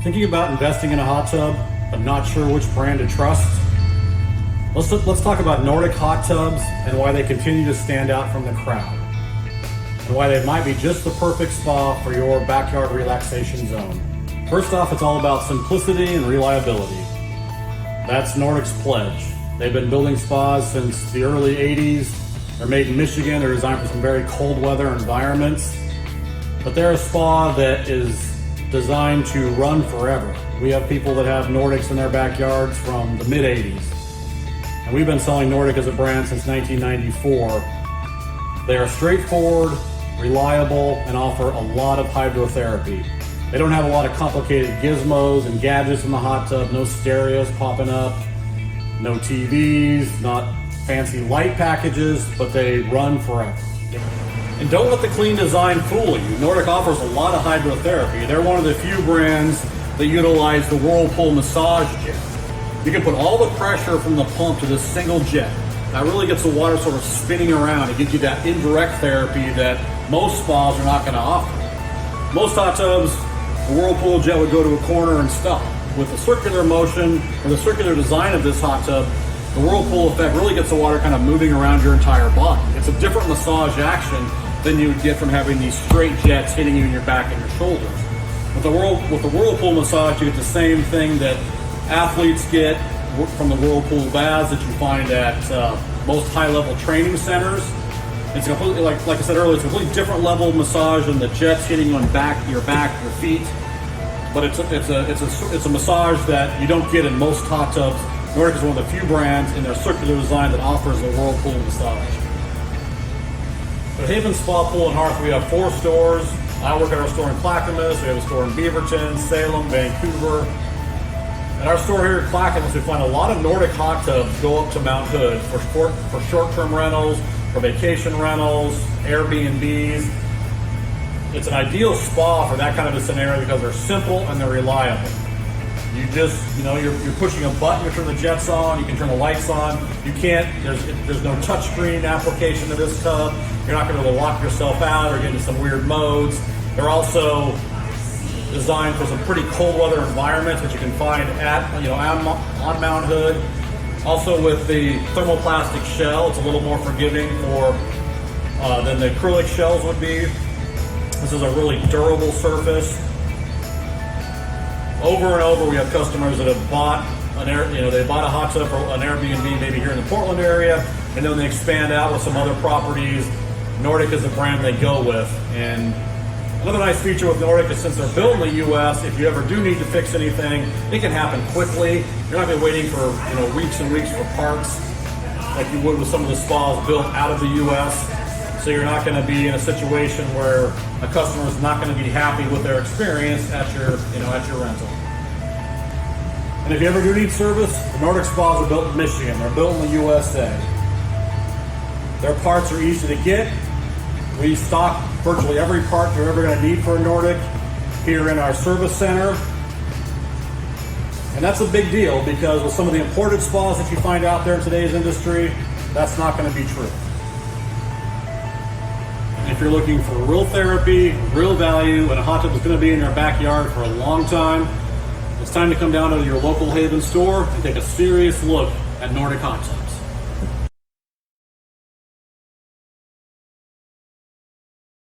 Thinking about investing in a hot tub, but not sure which brand to trust? Let's talk about Nordic Hot Tubs and why they continue to stand out from the crowd, and why they might be just the perfect spa for your backyard relaxation zone. First off, it's all about simplicity and reliability. That's Nordic's pledge. They've been building spas since the early 80s. They're made in Michigan. They're designed for some very cold weather environments. But they're a spa that is designed to run forever. We have people that have Nordics in their backyards from the mid-80s. And we've been selling Nordic as a brand since 1994. They are straightforward, reliable, and offer a lot of hydrotherapy. They don't have a lot of complicated gizmos and gadgets in the hot tub, no stereos popping up, no TVs, not fancy light packages, but they run forever. And don't let the clean design fool you. Nordic offers a lot of hydrotherapy. They're one of the few brands that utilize the Whirlpool massage jet. You can put all the pressure from the pump to this single jet. That really gets the water sort of spinning around. It gives you that indirect therapy that most spas are not going to offer. Most hot tubs, the Whirlpool jet would go to a corner and stop. With the circular motion or the circular design of this hot tub, the Whirlpool effect really gets the water kind of moving around your entire body. It's a different massage action than you would get from having these straight jets hitting you in your back and your shoulders. With the Whirlpool massage, you get the same thing that athletes get from the Whirlpool baths that you find at most high-level training centers. It's completely, like I said earlier, it's a completely different level of massage than the jets hitting on your back, your feet. But it's a massage that you don't get in most hot tubs. Nordic is one of the few brands in their circular design that offers a Whirlpool massage. At Havenspa Pool and Hearth, we have 4 stores. I work at our store in Clackamas. We have a store in Beaverton, Salem, Vancouver. At our store here at Clackamas, we find a lot of Nordic hot tubs go up to Mount Hood for short-term rentals, for vacation rentals, Airbnbs. It's an ideal spa for that kind of a scenario because they're simple and they're reliable. You're pushing a button to turn the jets on, you can turn the lights on. There's no touchscreen application to this tub. You're not going to be able to lock yourself out or get into some weird modes. They're also designed for some pretty cold weather environments, which you can find on Mount Hood. Also with the thermoplastic shell, it's a little more forgiving than the acrylic shells would be. This is a really durable surface. Over and over, we have customers that have bought they bought a hot tub for an Airbnb, maybe here in the Portland area, and then they expand out with some other properties. Nordic is the brand they go with. And another nice feature with Nordic is since they're built in the U.S., if you ever do need to fix anything, it can happen quickly. You're not going to be waiting for weeks and weeks for parts like you would with some of the spas built out of the U.S. So you're not going to be in a situation where a customer is not going to be happy with their experience at your rental. And if you ever do need service, the Nordic spas are built in Michigan. They're built in the USA. Their parts are easy to get. We stock virtually every part you're ever going to need for a Nordic here in our service center. And that's a big deal because with some of the imported spas that you find out there in today's industry, that's not going to be true. If you're looking for real therapy, real value, and a hot tub is going to be in your backyard for a long time, it's time to come down to your local Haven store and take a serious look at Nordic Hot Tub.